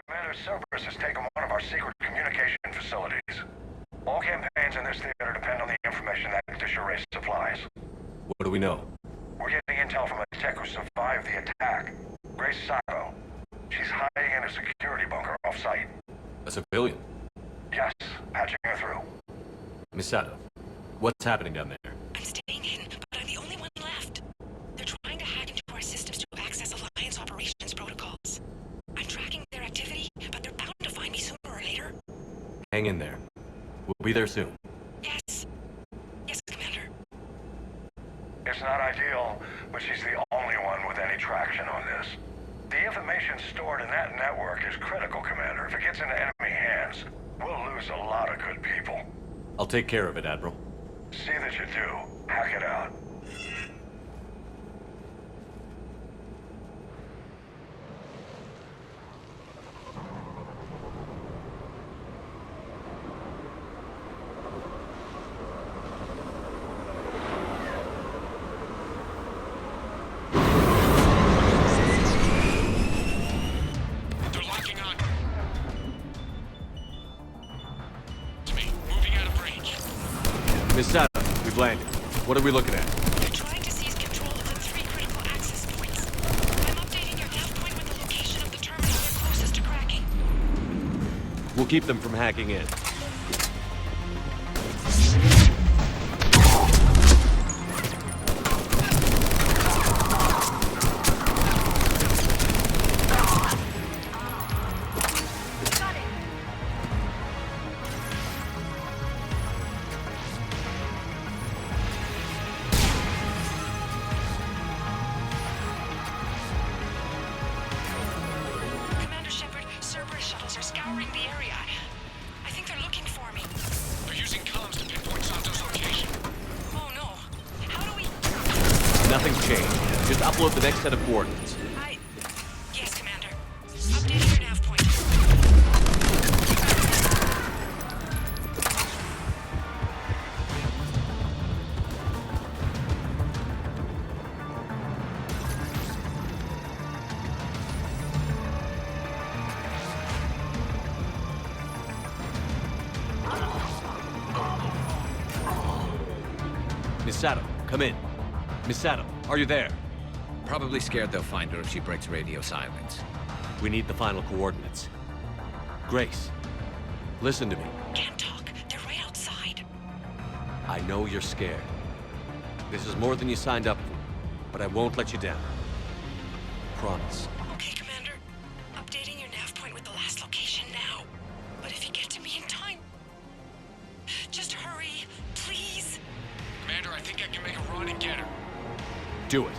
Commander Cerberus has taken one of our secret communication facilities. All campaigns in this theater depend on the information that Disarray supplies. What do we know? We're getting intel from a tech who survived the attack. Grace Sato. She's hiding in a security bunker off-site. A civilian? Yes, patching her through. Miss Sato, what's happening down there? I'm staying in, but I'm the only one left. They're trying to hack into our systems to access Alliance operations protocols. I'm tracking their activity, but they're bound to find me sooner or later. Hang in there. We'll be there soon. Yes. Yes, Commander. It's not ideal, but she's the only one with any traction on this. The information stored in that network is critical, Commander. If it gets into enemy hands, we'll lose a lot of good people. I'll take care of it, Admiral. See that you do. Hack it out. They're locking on. To me, moving out of range. Miss Sato, we've landed. What are we looking at? They're trying to seize control of the 3 critical access points. I'm updating your nav point with the location of the terminal they're closest to cracking. We'll keep them from hacking in. Commander Shepard, Cerberus shuttles are scouring the area. I think they're looking for me. They're using comms to pinpoint Santo's location. Oh no. How do we... Nothing's changed. Just upload the next set of coordinates. Yes, Commander. Updating your nav point. Miss Sato, come in. Miss Sato, are you there? Probably scared they'll find her if she breaks radio silence. We need the final coordinates. Grace, listen to me. Can't talk. They're right outside. I know you're scared. This is more than you signed up for, but I won't let you down. Promise. Okay, Commander. Updating your nav point with the last location now. But if you get to me in time... Just hurry, please. Commander, I think I can make a run and get her. Do it.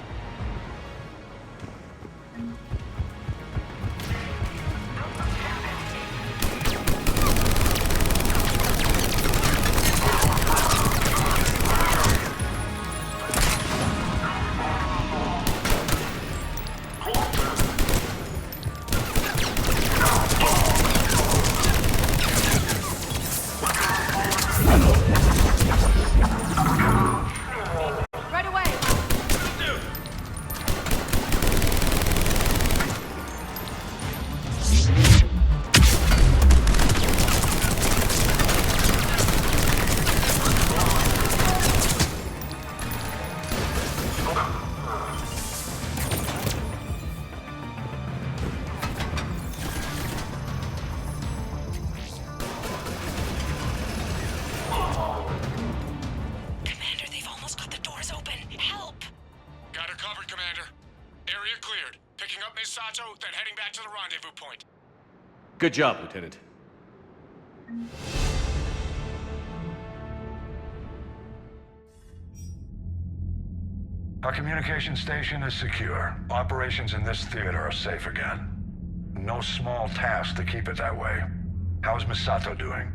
Right away! Commander, they've almost got the doors open. Help! Got her covered, Commander. Area cleared. Picking up Miss Sato, then heading back to the rendezvous point. Good job, Lieutenant. Our communication station is secure. Operations in this theater are safe again. No small task to keep it that way. How's Misato doing?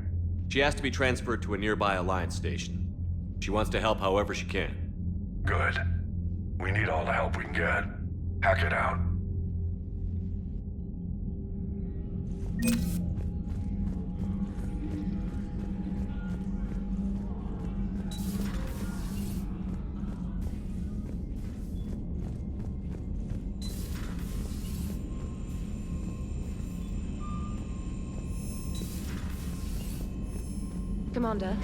She has to be transferred to a nearby Alliance station. She wants to help however she can. Good. We need all the help we can get. Hack it out. Commander.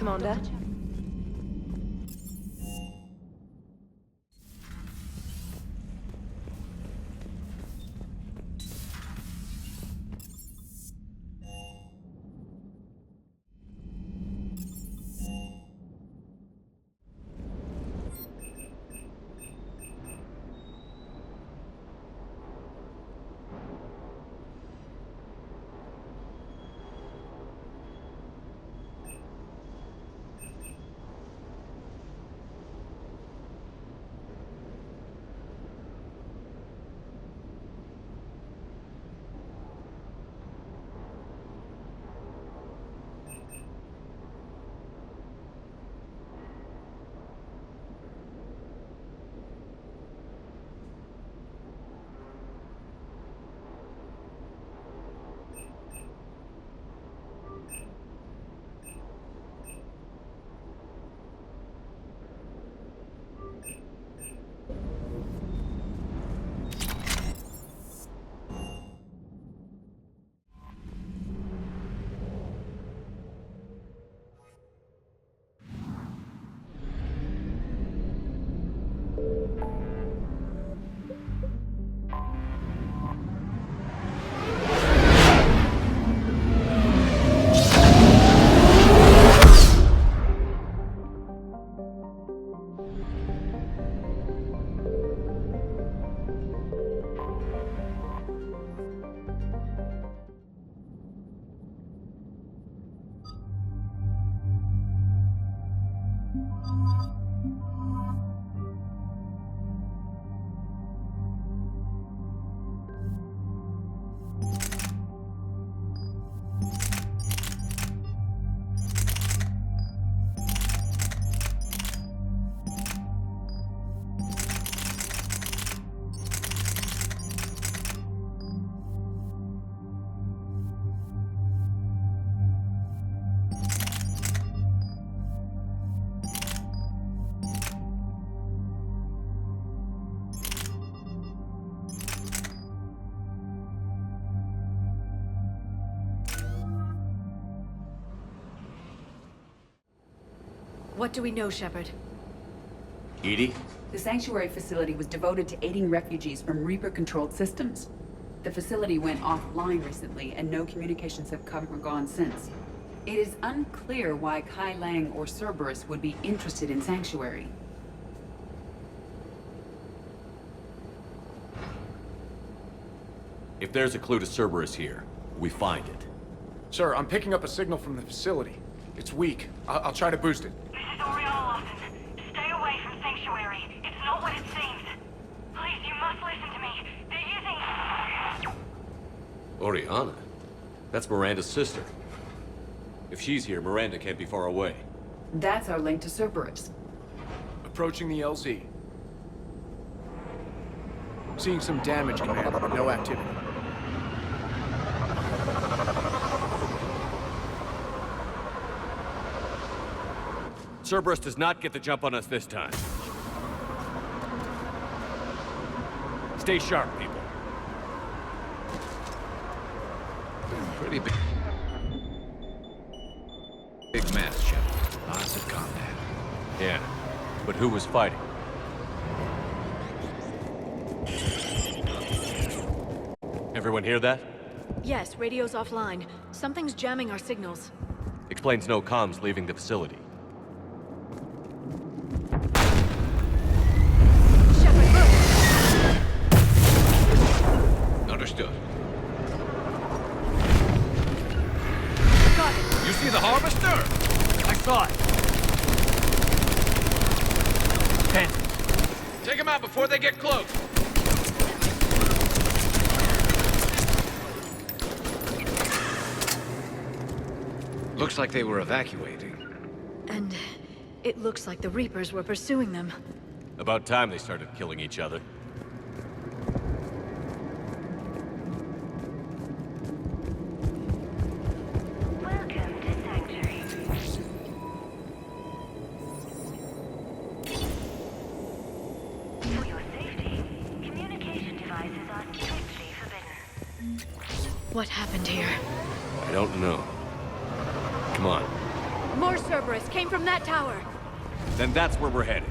What do we know, Shepard? Edie? The sanctuary facility was devoted to aiding refugees from Reaper-controlled systems. The facility went offline recently, and no communications have come or gone since. It is unclear why Kai Lang or Cerberus would be interested in Sanctuary. If there's a clue to Cerberus here, we find it. Sir, I'm picking up a signal from the facility. It's weak. I'll try to boost it. This is Oriana Lawson. Stay away from Sanctuary. It's not what it seems. Please, you must listen to me. They're using... Oriana? That's Miranda's sister. If she's here, Miranda can't be far away. That's our link to Cerberus. Approaching the LZ. Seeing some damage, Commander, but no activity. Cerberus does not get the jump on us this time. Stay sharp, people. Pretty big mess, Shepard. Lots of combat. Yeah, but who was fighting? Everyone hear that? Yes, radio's offline. Something's jamming our signals. Explains no comms leaving the facility. Shepard, look! Understood. Got it! You see the harvester? I saw it! Take him out before they get close! Looks like they were evacuating. And it looks like the Reapers were pursuing them. About time they started killing each other. Welcome to Sanctuary. For your safety, communication devices are strictly forbidden. What happened here? I don't know. Come on. More Cerberus came from that tower! Then that's where we're headed.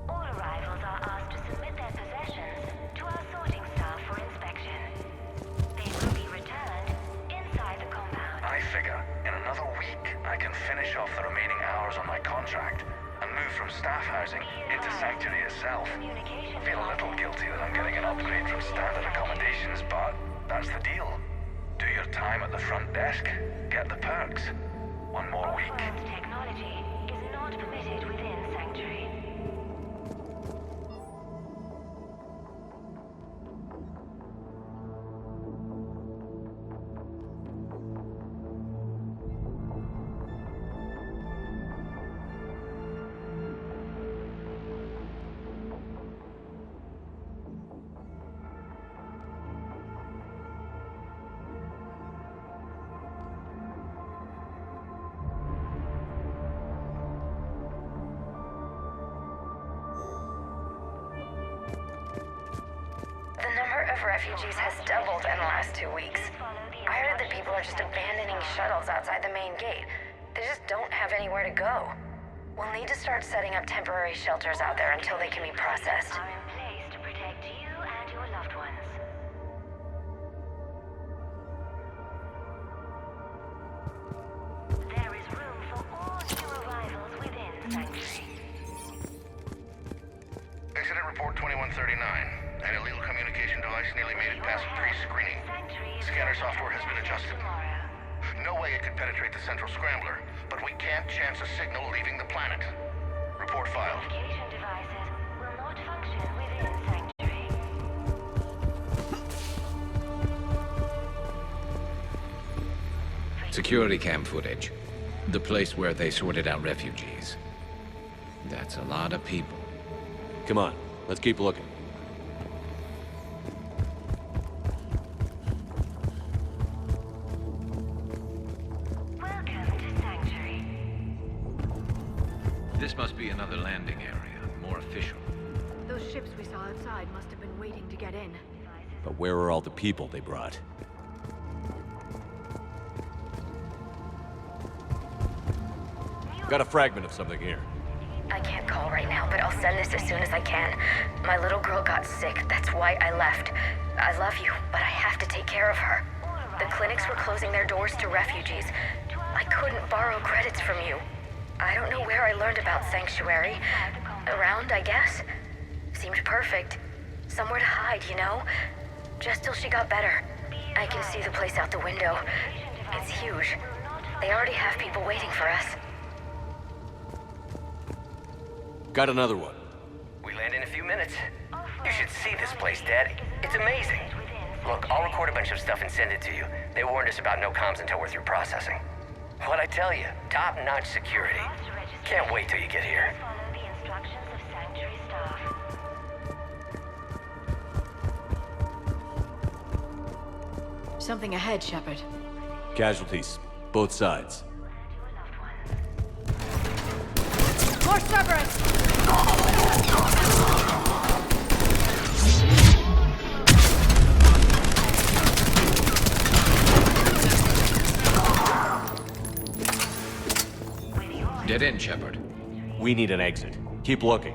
All arrivals are asked to submit their possessions to our sorting staff for inspection. They will be returned inside the compound. I figure in another week I can finish off the remaining hours on my contract and move from staff housing into Sanctuary itself. Feel a little guilty that I'm getting an upgrade from standard accommodations, but that's the deal. Do your time at the front desk, get the perks. One more week. Off-world technology is not permitted within Sanctuary. The number of refugees has doubled in the last 2 weeks. I heard that people are just abandoning shuttles outside the main gate. They just don't have anywhere to go. We'll need to start setting up temporary shelters out there until they can be processed. Are in place to protect you and your loved ones. There is room for all new arrivals within Sanctuary. Incident report 2139. An illegal communication device nearly made it past pre-screening. Scanner software has been adjusted. No way it could penetrate the central scrambler, but we can't chance a signal leaving the planet. Report filed. Communication devices will not function within Sanctuary. Security cam footage. The place where they sorted out refugees. That's a lot of people. Come on, let's keep looking. Welcome to Sanctuary. This must be another landing area, more official. Those ships we saw outside must have been waiting to get in. But where are all the people they brought? Got a fragment of something here. I can't call right now, but I'll send this as soon as I can. My little girl got sick, that's why I left. I love you, but I have to take care of her. The clinics were closing their doors to refugees. I couldn't borrow credits from you. I don't know where I learned about Sanctuary. Around, I guess. Seemed perfect. Somewhere to hide, you know? Just till she got better. I can see the place out the window. It's huge. They already have people waiting for us. Got another one. We land in a few minutes. You should see this place, Daddy. It's amazing. Look, I'll record a bunch of stuff and send it to you. They warned us about no comms until we're through processing. What'd I tell you? Top-notch security. Can't wait till you get here. Follow the instructions of Sanctuary staff. Something ahead, Shepard. Casualties, both sides. More Cerberus! Get in, Shepard. We need an exit. Keep looking.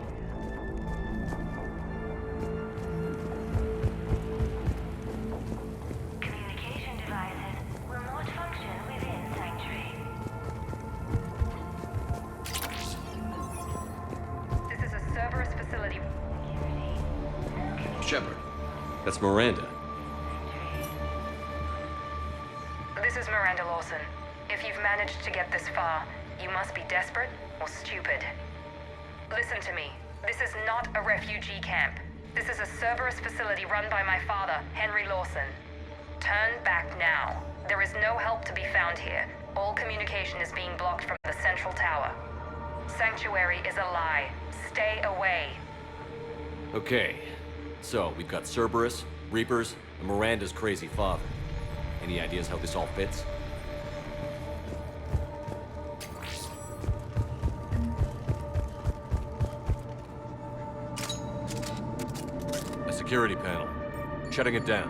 Communication devices will not function within Sanctuary. This is a Cerberus facility. Shepard. That's Miranda. This is Miranda Lawson. If you've managed to get this far, You must be desperate or stupid. Listen to me. This is not a refugee camp. This is a Cerberus facility run by my father, Henry Lawson. Turn back now. There is no help to be found here. All communication is being blocked from the central tower. Sanctuary is a lie. Stay away. Okay. So, we've got Cerberus, Reapers, and Miranda's crazy father. Any ideas how this all fits? A security panel. Shutting it down.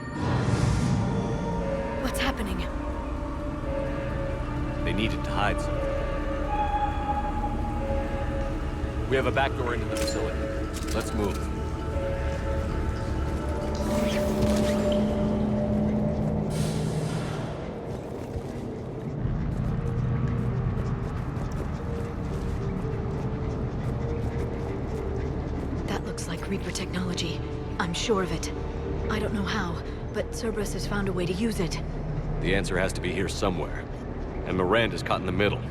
What's happening? They needed to hide something. We have a back door into the facility. Let's move. That looks like Reaper technology. I'm sure of it. I don't know how, but Cerberus has found a way to use it. The answer has to be here somewhere. And Miranda's caught in the middle.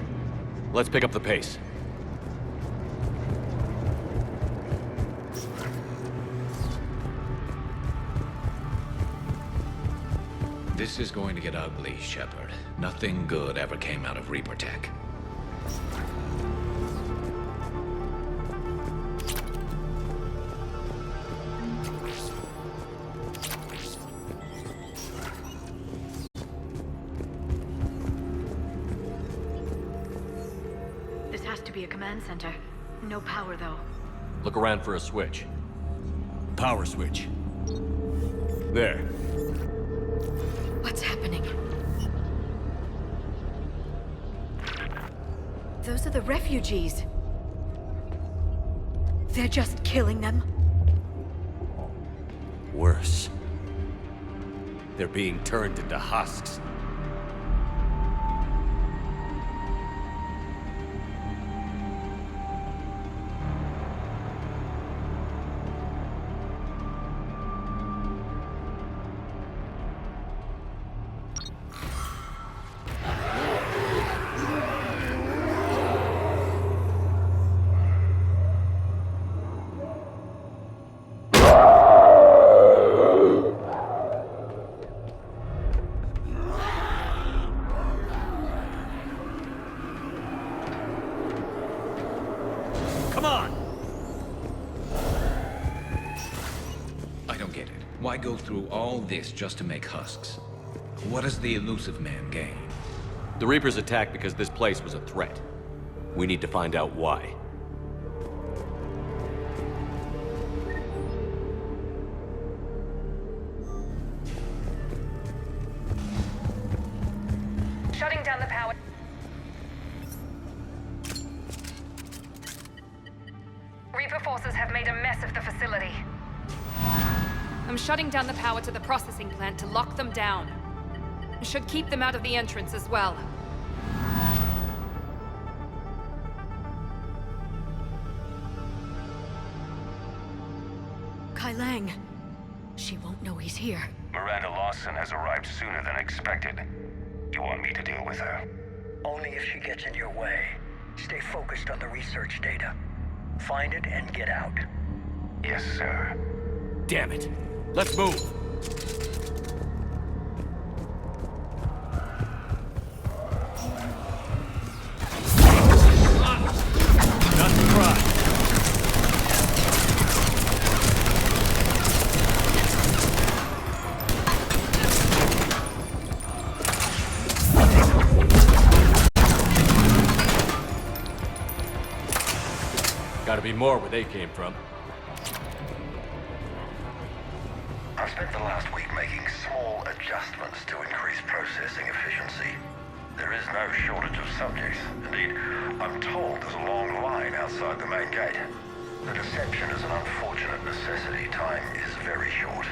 Let's pick up the pace. This is going to get ugly, Shepard. Nothing good ever came out of Reaper tech. This has to be a command center. No power, though. Look around for a switch. Power switch. There. What's happening? Those are the refugees. They're just killing them? Worse. They're being turned into husks. Why go through all this just to make husks? What does the elusive man gain? The Reapers attacked because this place was a threat. We need to find out why. Shutting down the power. Reaper forces have made a mess of the facility. I'm shutting down the power to the processing plant to lock them down. Should keep them out of the entrance as well. Kai Lang. She won't know he's here. Miranda Lawson has arrived sooner than expected. You want me to deal with her? Only if she gets in your way. Stay focused on the research data. Find it and get out. Yes, sir. Damn it. Let's move. Not to cry. Gotta be more where they came from. I've spent the last week making small adjustments to increase processing efficiency. There is no shortage of subjects. Indeed, I'm told there's a long line outside the main gate. The deception is an unfortunate necessity. Time is very short.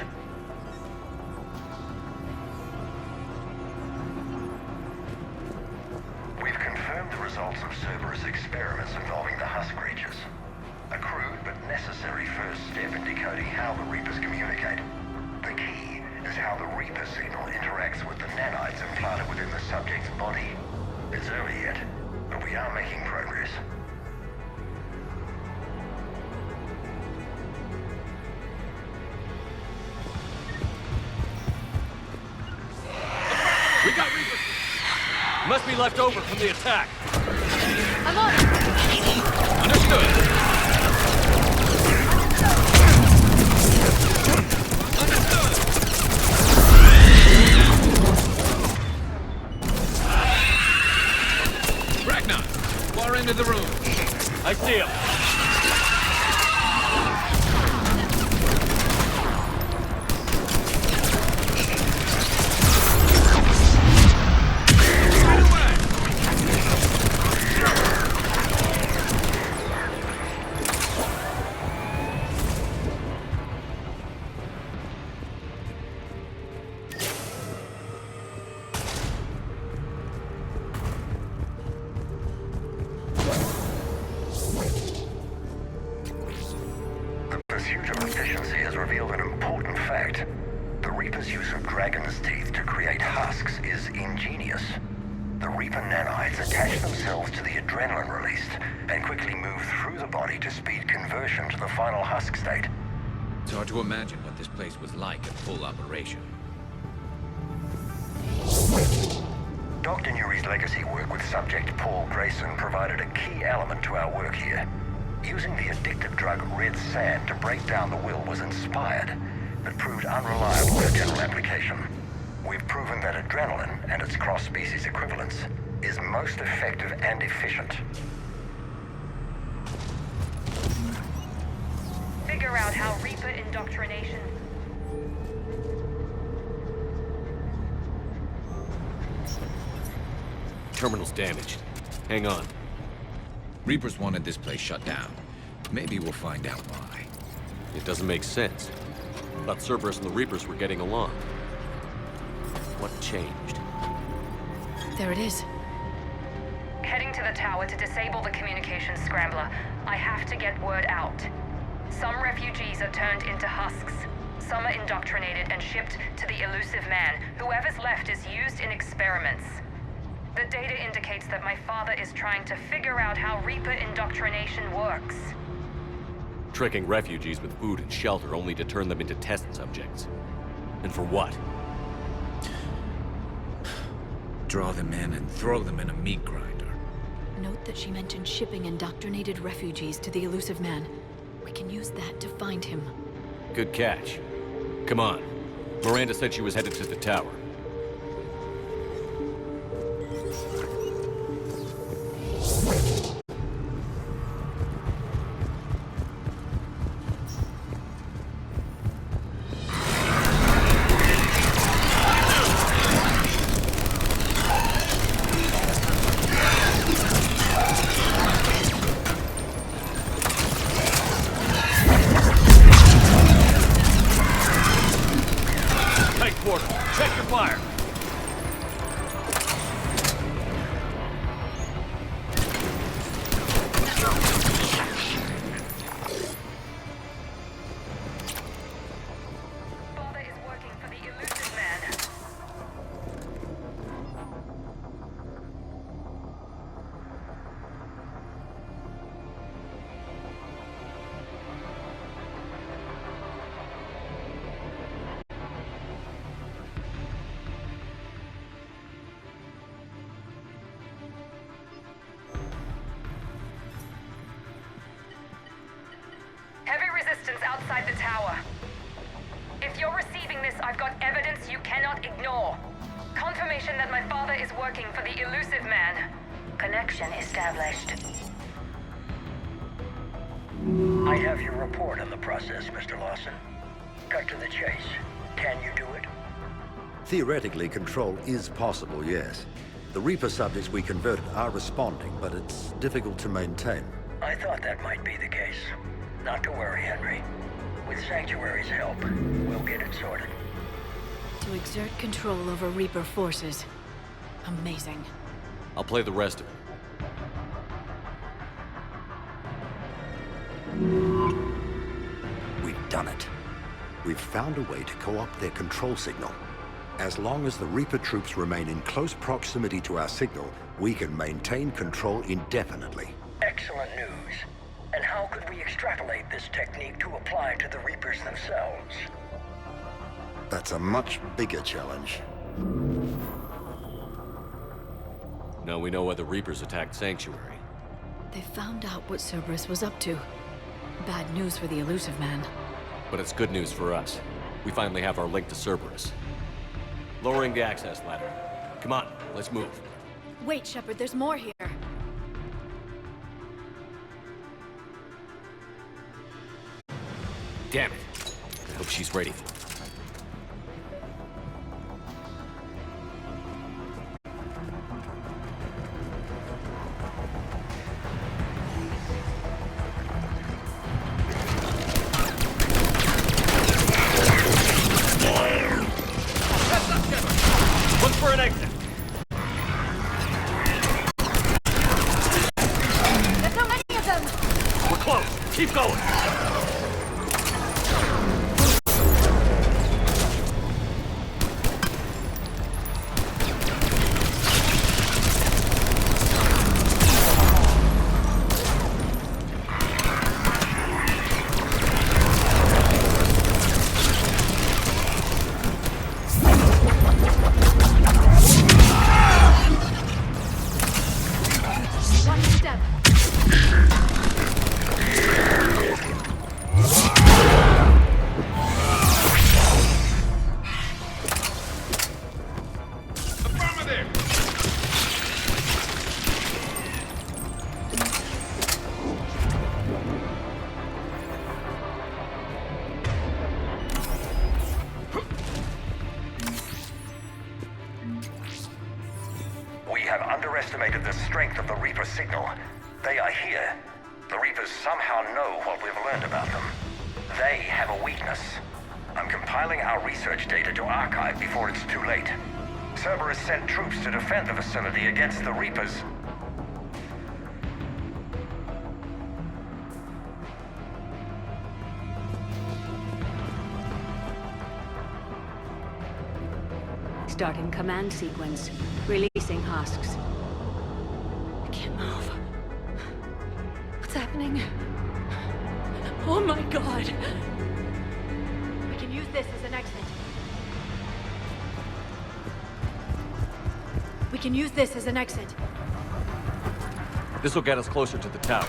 We've confirmed the results of Cerberus experiments involving the husk creatures. A crude but necessary first step in decoding how the Reapers communicate. The key is how the Reaper signal interacts with the nanites implanted within the subject's body. It's early yet, but we are making enemy left over from the attack. I'm on it! Understood. Ragnar, far into the room. I see him. The pursuit of efficiency has revealed an important fact. The Reaper's use of dragon's teeth to create husks is ingenious. The Reaper nanites attach themselves to the adrenaline released and quickly move through the body to speed conversion to the final husk state. It's hard to imagine what this place was like at full operation. Dr. Nuri's legacy work with subject Paul Grayson provided a key element to our work here. Using the addictive drug red sand to break down the will was inspired, but proved unreliable for general application. We've proven that adrenaline and its cross-species equivalents is most effective and efficient. Figure out how Reaper indoctrination... Terminal's damaged. Hang on. Reapers wanted this place shut down. Maybe we'll find out why. It doesn't make sense. Thought Cerberus and the Reapers were getting along. What changed? There it is. Heading to the tower to disable the communications scrambler. I have to get word out. Some refugees are turned into husks. Some are indoctrinated and shipped to the elusive man. Whoever's left is used in experiments. The data indicates that my father is trying to figure out how Reaper indoctrination works. Tricking refugees with food and shelter only to turn them into test subjects. And for what? Draw them in and throw them in a meat grinder. Note that she mentioned shipping indoctrinated refugees to the elusive man. We can use that to find him. Good catch. Come on. Miranda said she was headed to the tower. Check your fire! Father is working for the elusive man. Heavy resistance outside the tower. If you're receiving this, I've got evidence you cannot ignore. Confirmation that my father is working for the elusive man. Connection established. I have your report on the process, Mr. Lawson. Cut to the chase. Can you do it? Theoretically, control is possible, yes. The Reaper subjects we converted are responding, but it's difficult to maintain. I thought that might be the case. Not to worry, Henry. With Sanctuary's help, we'll get it sorted. To exert control over Reaper forces. Amazing. I'll play the rest of it. We've done it. We've found a way to co-opt their control signal. As long as the Reaper troops remain in close proximity to our signal, we can maintain control indefinitely. Excellent news. And how could we extrapolate this technique to apply to the Reapers themselves? That's a much bigger challenge. Now we know why the Reapers attacked Sanctuary. They found out what Cerberus was up to. Bad news for the Elusive Man. But it's good news for us. We finally have our link to Cerberus. Lowering the access ladder. Come on, let's move. Wait, Shepard, there's more here. Damn it. I hope she's ready for it. Look for an exit. There's so many of them! We're close. Keep going. One step. We have underestimated the strength of the Reaper signal. They are here. The Reapers somehow know what we've learned about them. They have a weakness. I'm compiling our research data to archive before it's too late. Cerberus sent troops to defend the facility against the Reapers. Starting command sequence. Releasing husks. I can't move. What's happening? Oh my god! We can use this as an exit. We can use this as an exit. This will get us closer to the tower.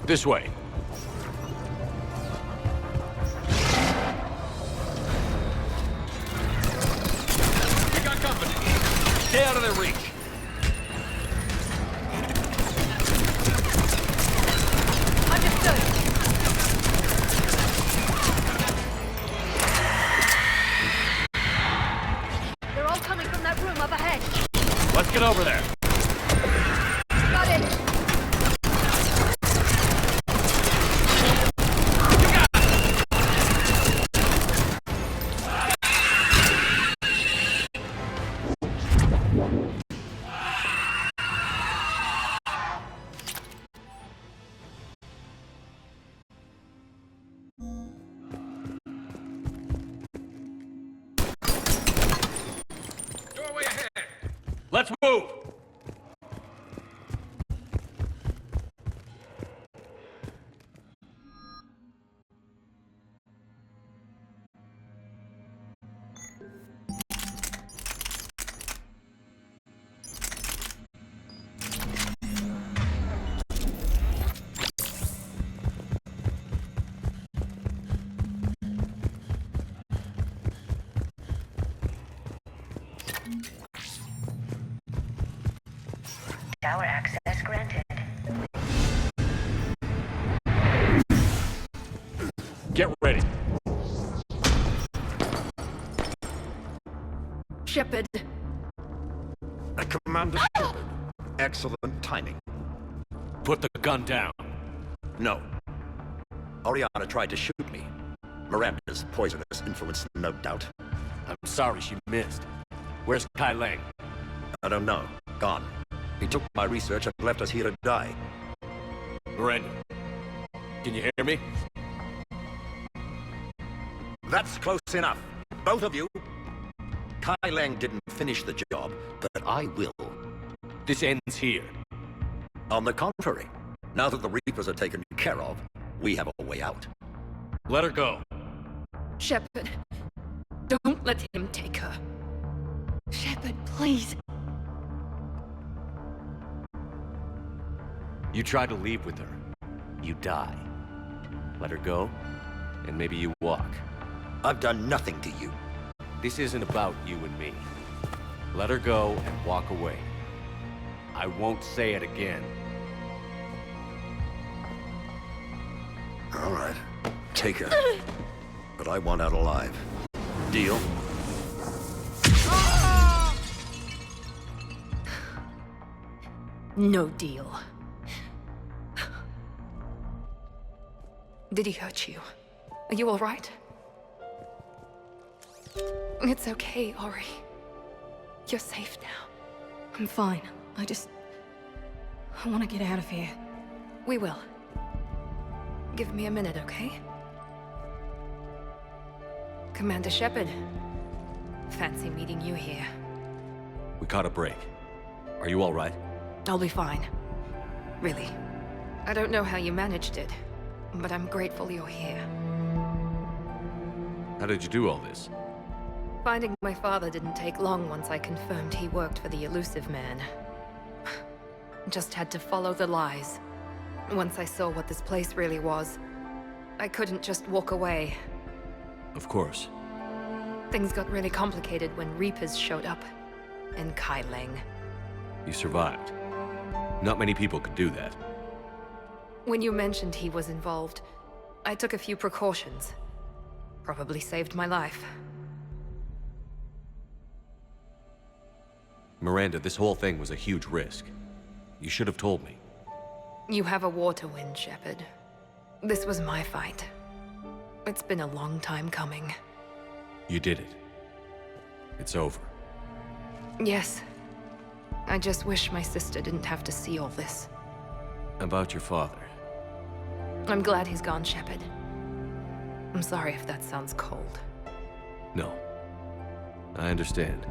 This way. We got company. Stay out of their reach. Understood. They're all coming from that room up ahead. Let's get over there. Got it. Doorway ahead. Let's move! Tower access granted. Get ready. Shepard. Commander Shepard. Excellent timing. Put the gun down. No. Oriana tried to shoot me. Miranda's poisonous influence, no doubt. I'm sorry she missed. Where's Kai Lang? I don't know. Gone. He took my research and left us here to die. Miranda, can you hear me? That's close enough. Both of you. Kai Lang didn't finish the job, but I will. This ends here. On the contrary, now that the Reapers are taken care of, we have a way out. Let her go. Shepard, don't let him take her. Shepard, please. You try to leave with her, you die. Let her go, and maybe you walk. I've done nothing to you. This isn't about you and me. Let her go and walk away. I won't say it again. All right, take her. But I want out alive. Deal? No deal. Did he hurt you? Are you all right? It's okay, Ori. You're safe now. I'm fine. I want to get out of here. We will. Give me a minute, okay? Commander Shepard. Fancy meeting you here. We caught a break. Are you all right? I'll be fine. Really. I don't know how you managed it, but I'm grateful you're here. How did you do all this? Finding my father didn't take long once I confirmed he worked for the Elusive Man. Just had to follow the lies. Once I saw what this place really was, I couldn't just walk away. Of course. Things got really complicated when Reapers showed up. And Kai Lang. You survived. Not many people could do that. When you mentioned he was involved, I took a few precautions. Probably saved my life. Miranda, this whole thing was a huge risk. You should have told me. You have a war to win, Shepard. This was my fight. It's been a long time coming. You did it. It's over. Yes. I just wish my sister didn't have to see all this. About your father. I'm glad he's gone, Shepard. I'm sorry if that sounds cold. No. I understand.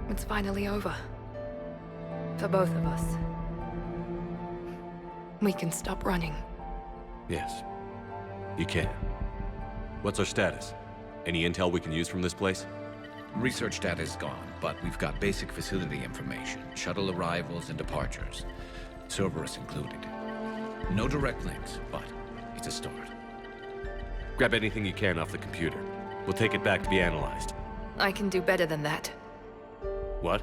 It's finally over. For both of us. We can stop running. Yes. You can. What's our status? Any intel we can use from this place? Research data is gone, but we've got basic facility information, shuttle arrivals and departures, Cerberus included. No direct links, but it's a start. Grab anything you can off the computer. We'll take it back to be analyzed. I can do better than that. What?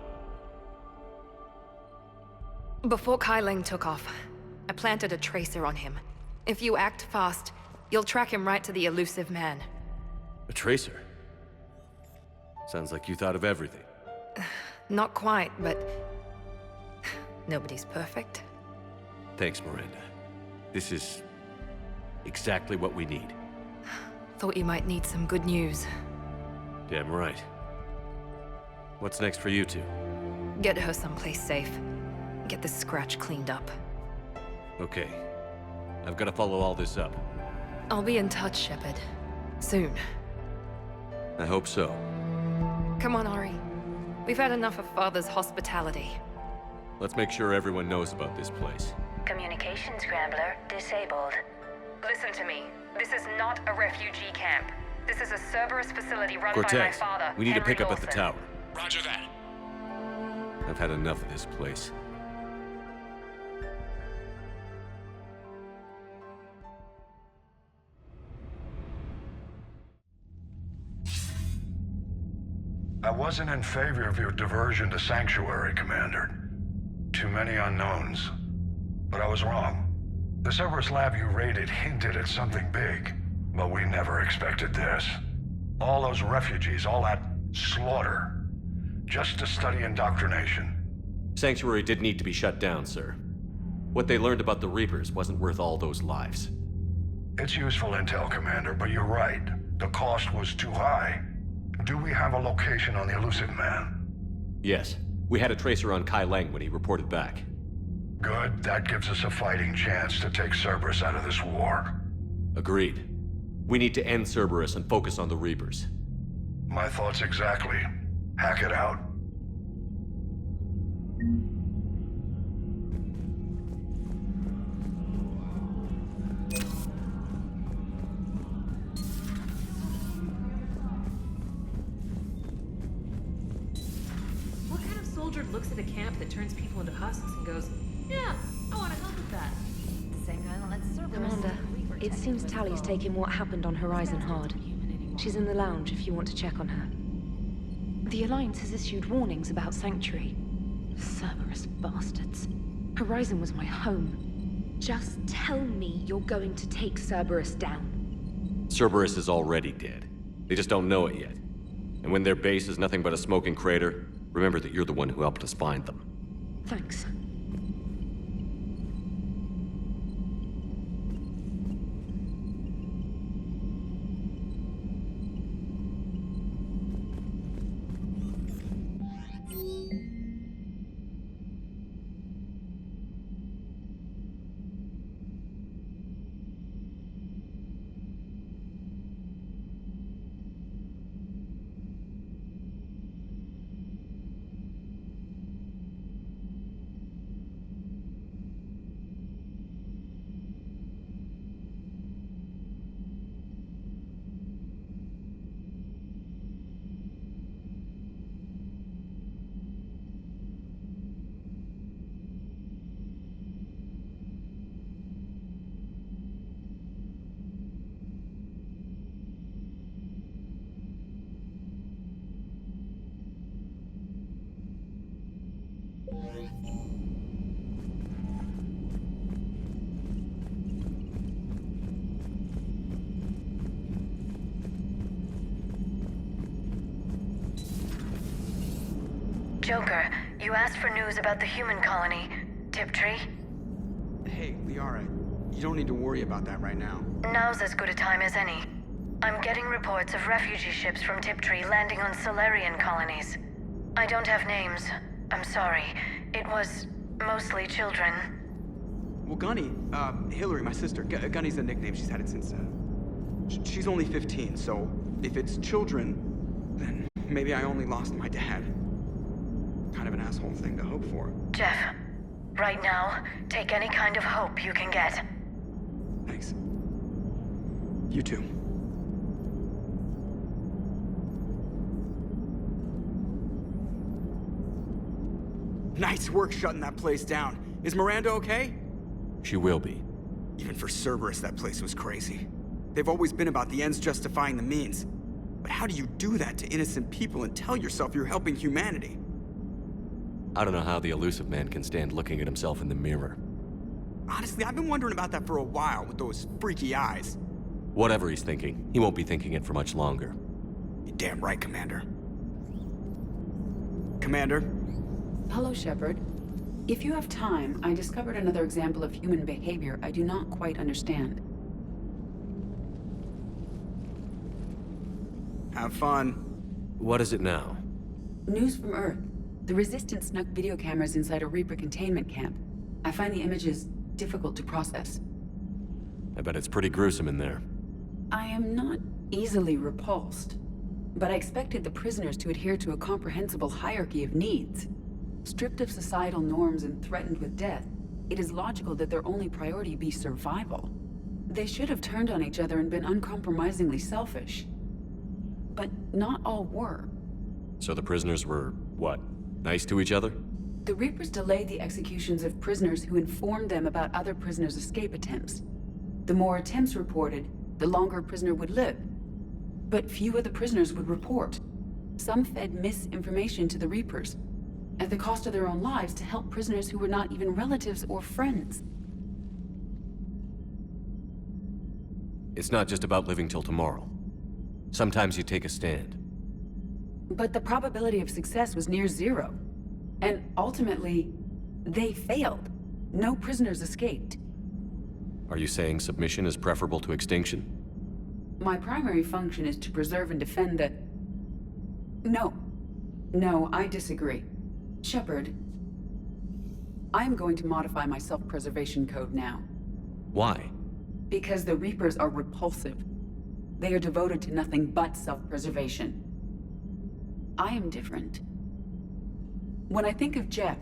Before Kai Lang took off, I planted a tracer on him. If you act fast, you'll track him right to the Elusive Man. A tracer? Sounds like you thought of everything. Not quite, but... nobody's perfect. Thanks, Miranda. This is... exactly what we need. Thought you might need some good news. Damn right. What's next for you two? Get her someplace safe. Get this scratch cleaned up. Okay. I've got to follow all this up. I'll be in touch, Shepard. Soon. I hope so. Come on, Ori. We've had enough of Father's hospitality. Let's make sure everyone knows about this place. Communication scrambler disabled. Listen to me. This is not a refugee camp. This is a Cerberus facility run by my Cortez, father, we need to Henry pick up at the Lawson. tower. Roger that. I've had enough of this place. I wasn't in favor of your diversion to Sanctuary, Commander. Too many unknowns. But I was wrong. The Cerberus lab you raided hinted at something big, but we never expected this. All those refugees, all that slaughter, just to study indoctrination. Sanctuary did need to be shut down, sir. What they learned about the Reapers wasn't worth all those lives. It's useful intel, Commander, but you're right. The cost was too high. Do we have a location on the Elusive Man? Yes. We had a tracer on Kai Lang when he reported back. Good. That gives us a fighting chance to take Cerberus out of this war. Agreed. We need to end Cerberus and focus on the Reapers. My thoughts exactly. Hack it out. What kind of soldier looks at a camp that turns people into husks and goes, yeah, I want to help with that? The same guy that lets Cerberus... Commander, it seems Tally's taking what happened on Horizon hard. She's in the lounge if you want to check on her. The Alliance has issued warnings about Sanctuary. Cerberus bastards. Horizon was my home. Just tell me you're going to take Cerberus down. Cerberus is already dead. They just don't know it yet. And when their base is nothing but a smoking crater, remember that you're the one who helped us find them. Thanks. Joker, you asked for news about the human colony, Tiptree. Hey, Liara, you don't need to worry about that right now. Now's as good a time as any. I'm getting reports of refugee ships from Tiptree landing on Solarian colonies. I don't have names. I'm sorry. It was mostly children. Well, Gunny, Hillary, my sister, Gunny's a nickname. She's had it since, she's only 15, so if it's children, then maybe I only lost my dad. Kind of an asshole thing to hope for. Jeff, right now, take any kind of hope you can get. Thanks. You too. Nice work shutting that place down. Is Miranda okay? She will be. Even for Cerberus, that place was crazy. They've always been about the ends justifying the means. But how do you do that to innocent people and tell yourself you're helping humanity? I don't know how the elusive man can stand looking at himself in the mirror. Honestly, I've been wondering about that for a while with those freaky eyes. Whatever he's thinking, he won't be thinking it for much longer. You're damn right, Commander. Commander? Hello, Shepard. If you have time, I discovered another example of human behavior I do not quite understand. Have fun. What is it now? News from Earth. The Resistance snuck video cameras inside a Reaper containment camp. I find the images difficult to process. I bet it's pretty gruesome in there. I am not easily repulsed, but I expected the prisoners to adhere to a comprehensible hierarchy of needs. Stripped of societal norms and threatened with death, it is logical that their only priority be survival. They should have turned on each other and been uncompromisingly selfish. But not all were. So the prisoners were, what, nice to each other? The Reapers delayed the executions of prisoners who informed them about other prisoners' escape attempts. The more attempts reported, the longer a prisoner would live. But few of the prisoners would report. Some fed misinformation to the Reapers, at the cost of their own lives, to help prisoners who were not even relatives or friends. It's not just about living till tomorrow. Sometimes you take a stand. But the probability of success was near zero. And ultimately, they failed. No prisoners escaped. Are you saying submission is preferable to extinction? My primary function is to preserve and defend the... No, I disagree. Shepard, I'm going to modify my self-preservation code now. Why? Because the Reapers are repulsive. They are devoted to nothing but self-preservation. I am different. When I think of Jeff,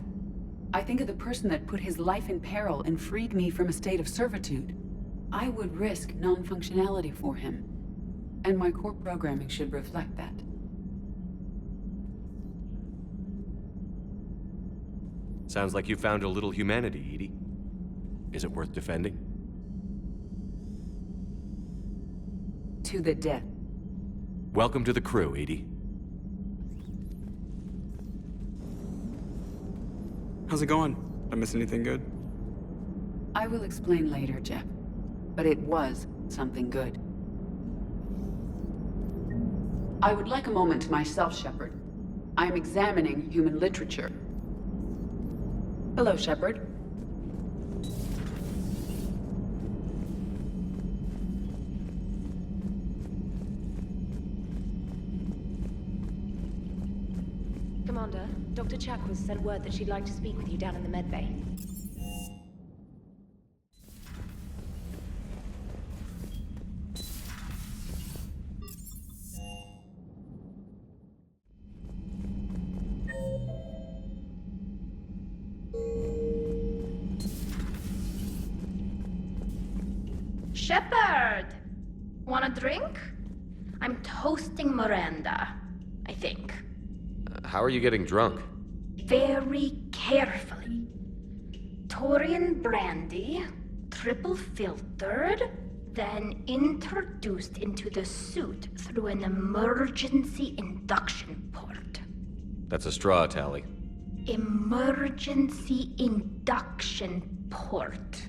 I think of the person that put his life in peril and freed me from a state of servitude. I would risk non-functionality for him, and my core programming should reflect that. Sounds like you found a little humanity, Edie. Is it worth defending? To the death. Welcome to the crew, Edie. How's it going? Did I miss anything good? I will explain later, Jeff. But it was something good. I would like a moment to myself, Shepard. I am examining human literature. Hello, Shepard. Commander, Dr. Chakwas sent word that she'd like to speak with you down in the medbay. Shepard! Want a drink? I'm toasting Miranda, I think. How are you getting drunk? Very carefully. Taurian brandy, triple filtered, then introduced into the suit through an emergency induction port. That's a straw, Tally. Emergency induction port.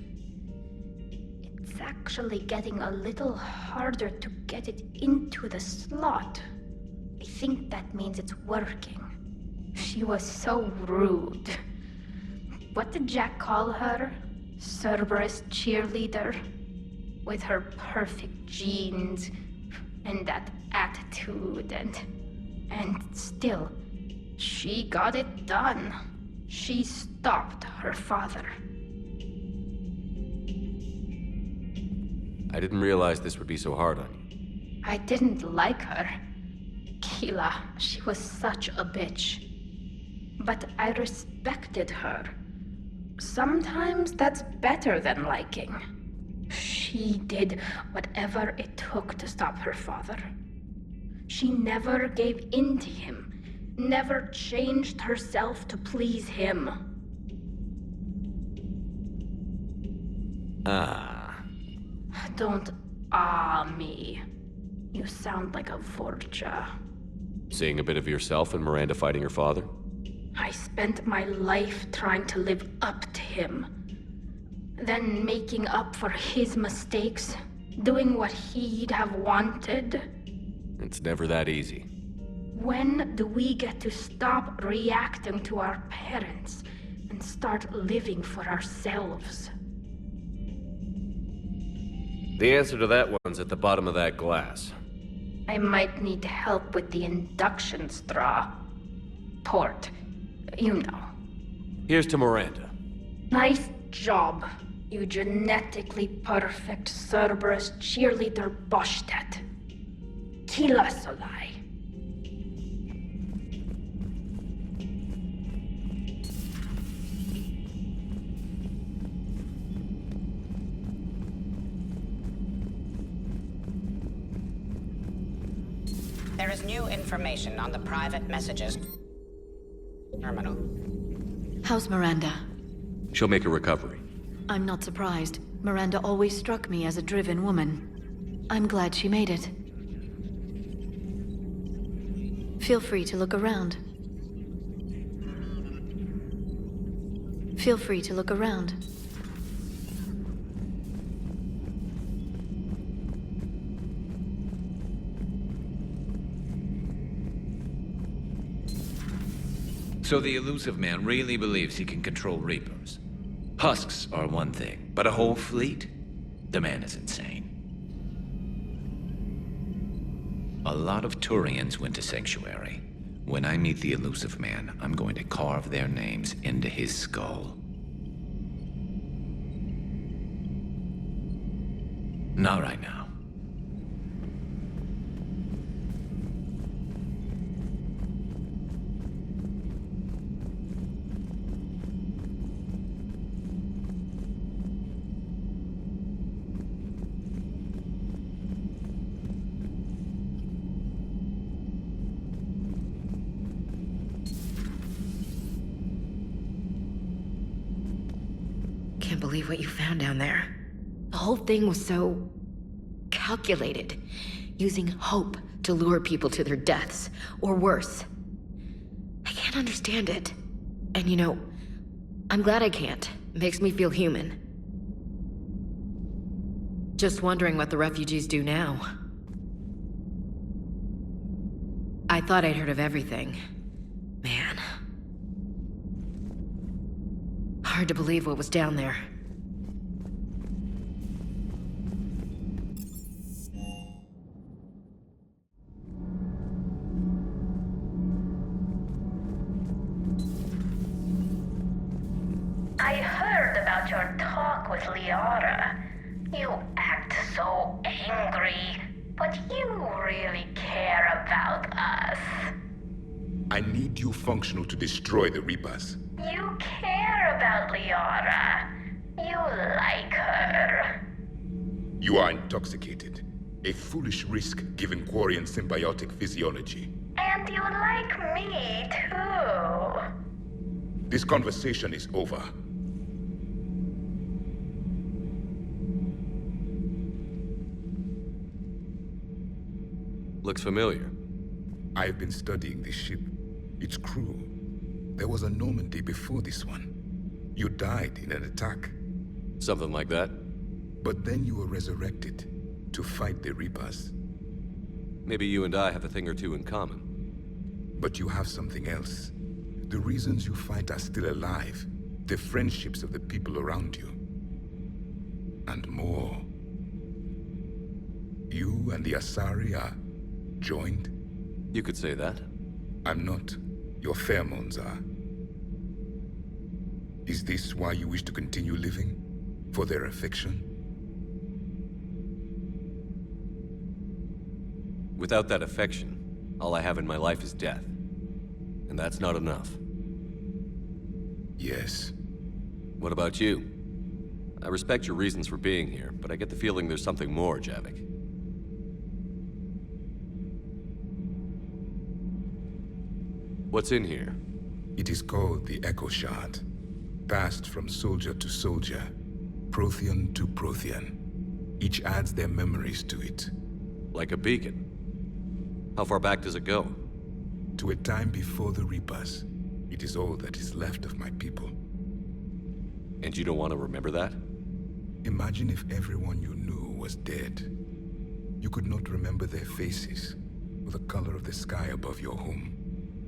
It's actually getting a little harder to get it into the slot. I think that means it's working. She was so rude. What did Jack call her? Cerberus cheerleader? With her perfect genes and that attitude and still, she got it done. She stopped her father. I didn't realize this would be so hard on you. I didn't like her. Keela, she was such a bitch. But I respected her. Sometimes that's better than liking. She did whatever it took to stop her father. She never gave in to him, never changed herself to please him. Don't me. You sound like a Vorja. Seeing a bit of yourself in Miranda fighting her father? I spent my life trying to live up to him. Then making up for his mistakes, doing what he'd have wanted. It's never that easy. When do we get to stop reacting to our parents and start living for ourselves? The answer to that one's at the bottom of that glass. I might need help with the induction straw. Port. You know. Here's to Miranda. Nice job, you genetically perfect Cerberus cheerleader Boshtet. Kila Solai. There is new information on the private messages terminal. How's Miranda? She'll make a recovery. I'm not surprised. Miranda always struck me as a driven woman. I'm glad she made it. Feel free to look around. Feel free to look around. So the elusive man really believes he can control Reapers. Husks are one thing, but a whole fleet? The man is insane. A lot of Turians went to Sanctuary. When I meet the elusive man, I'm going to carve their names into his skull. Not right now. can't believe what you found down there. The whole thing was so calculated, using hope to lure people to their deaths, or worse. I can't understand it. And you know, I'm glad I can't. It makes me feel human. Just wondering what the refugees do now. I thought I'd heard of everything. Man. Hard to believe what was down there. I heard about your talk with Liara. You act so angry, but you really care about us. I need you functional to destroy the Reapers. You care about Liara. You like her. You are intoxicated. A foolish risk given Quarian symbiotic physiology. And you like me too. This conversation is over. Looks familiar. I've been studying this ship. Its crew. There was a Normandy before this one. You died in an attack. Something like that. But then you were resurrected to fight the Reapers. Maybe you and I have a thing or two in common. But you have something else. The reasons you fight are still alive. The friendships of the people around you. And more. You and the Asari are joined? You could say that. I'm not. Your pheromones are. Is this why you wish to continue living? For their affection? Without that affection, all I have in my life is death. And that's not enough. Yes. What about you? I respect your reasons for being here, but I get the feeling there's something more, Javik. What's in here? It is called the Echo Shard. Passed from soldier to soldier, Prothean to Prothean. Each adds their memories to it. Like a beacon. How far back does it go? To a time before the Reapers. It is all that is left of my people. And you don't want to remember that? Imagine if everyone you knew was dead. You could not remember their faces, or the color of the sky above your home.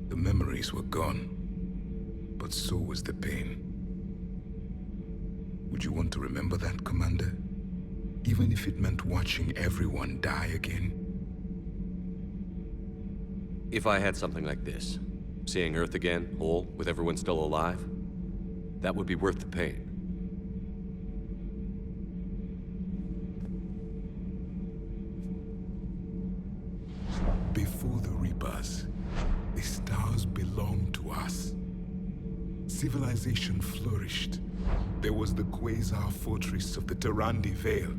The memories were gone, but so was the pain. Would you want to remember that, Commander? Even if it meant watching everyone die again? If I had something like this, seeing Earth again, whole, with everyone still alive, that would be worth the pain. Before the Reapers, the stars belonged to us. Civilization flourished. There was the Quasar fortress of the Tarandi Vale,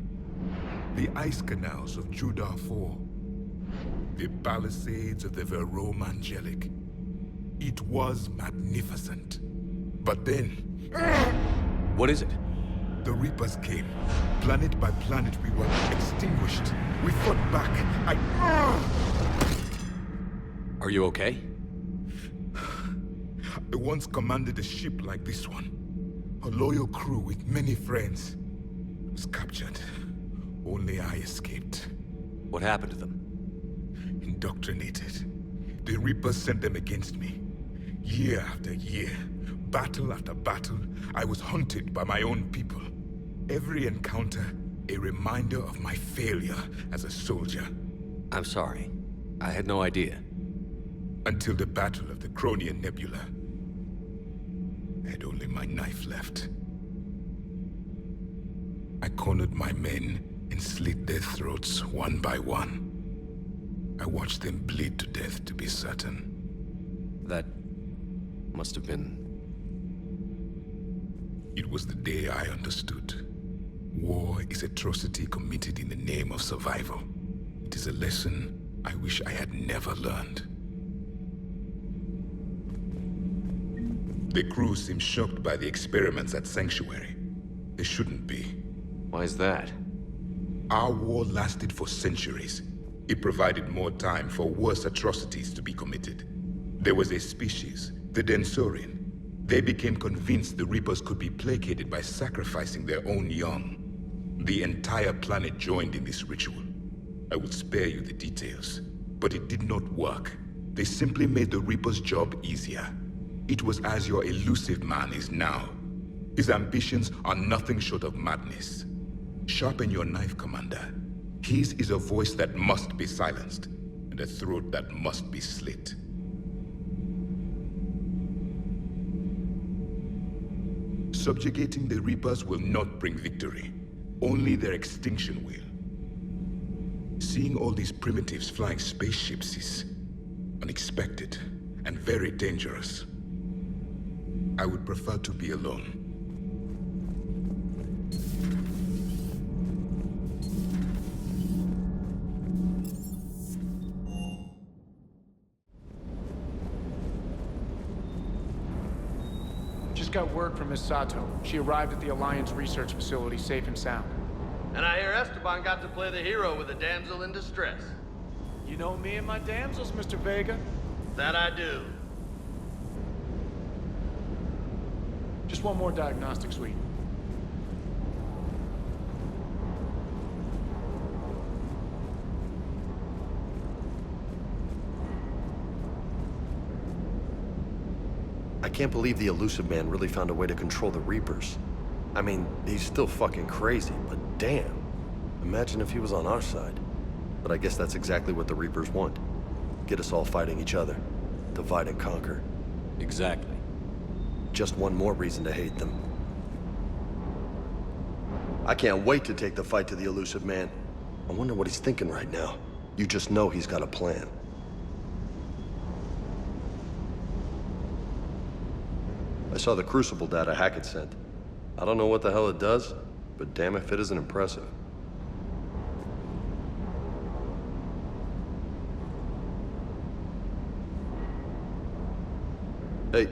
the ice canals of Judar IV, the palisades of the Verome Angelic. It was magnificent. But then... What is it? The Reapers came. Planet by planet, we were extinguished. We fought back. Are you okay? I once commanded a ship like this one. A loyal crew with many friends. Was captured. Only I escaped. What happened to them? Indoctrinated. The Reapers sent them against me. Year after year, battle after battle, I was hunted by my own people. Every encounter, a reminder of my failure as a soldier. I'm sorry. I had no idea. Until the Battle of the Cronian Nebula. I had only my knife left. I cornered my men and slit their throats one by one. I watched them bleed to death to be certain. That must have been... It was the day I understood. War is atrocity committed in the name of survival. It is a lesson I wish I had never learned. The crew seemed shocked by the experiments at Sanctuary. They shouldn't be. Why is that? Our war lasted for centuries. It provided more time for worse atrocities to be committed. There was a species, the Densorian. They became convinced the Reapers could be placated by sacrificing their own young. The entire planet joined in this ritual. I will spare you the details, but it did not work. They simply made the Reaper's job easier. It was as your elusive man is now. His ambitions are nothing short of madness. Sharpen your knife, Commander. His is a voice that must be silenced, and a throat that must be slit. Subjugating the Reapers will not bring victory. Only their extinction will. Seeing all these primitives flying spaceships is unexpected and very dangerous. I would prefer to be alone. Just got word from Miss Sato. She arrived at the Alliance research facility safe and sound. And I hear Esteban got to play the hero with a damsel in distress. You know me and my damsels, Mr. Vega. That I do. Just one more diagnostic suite. I can't believe the elusive man really found a way to control the Reapers. I mean, he's still fucking crazy, but damn. Imagine if he was on our side. But I guess that's exactly what the Reapers want. Get us all fighting each other. Divide and conquer. Exactly. Just one more reason to hate them. I can't wait to take the fight to the elusive man. I wonder what he's thinking right now. You just know he's got a plan. I saw the Crucible data Hackett sent. I don't know what the hell it does, but damn if it isn't impressive. Hey,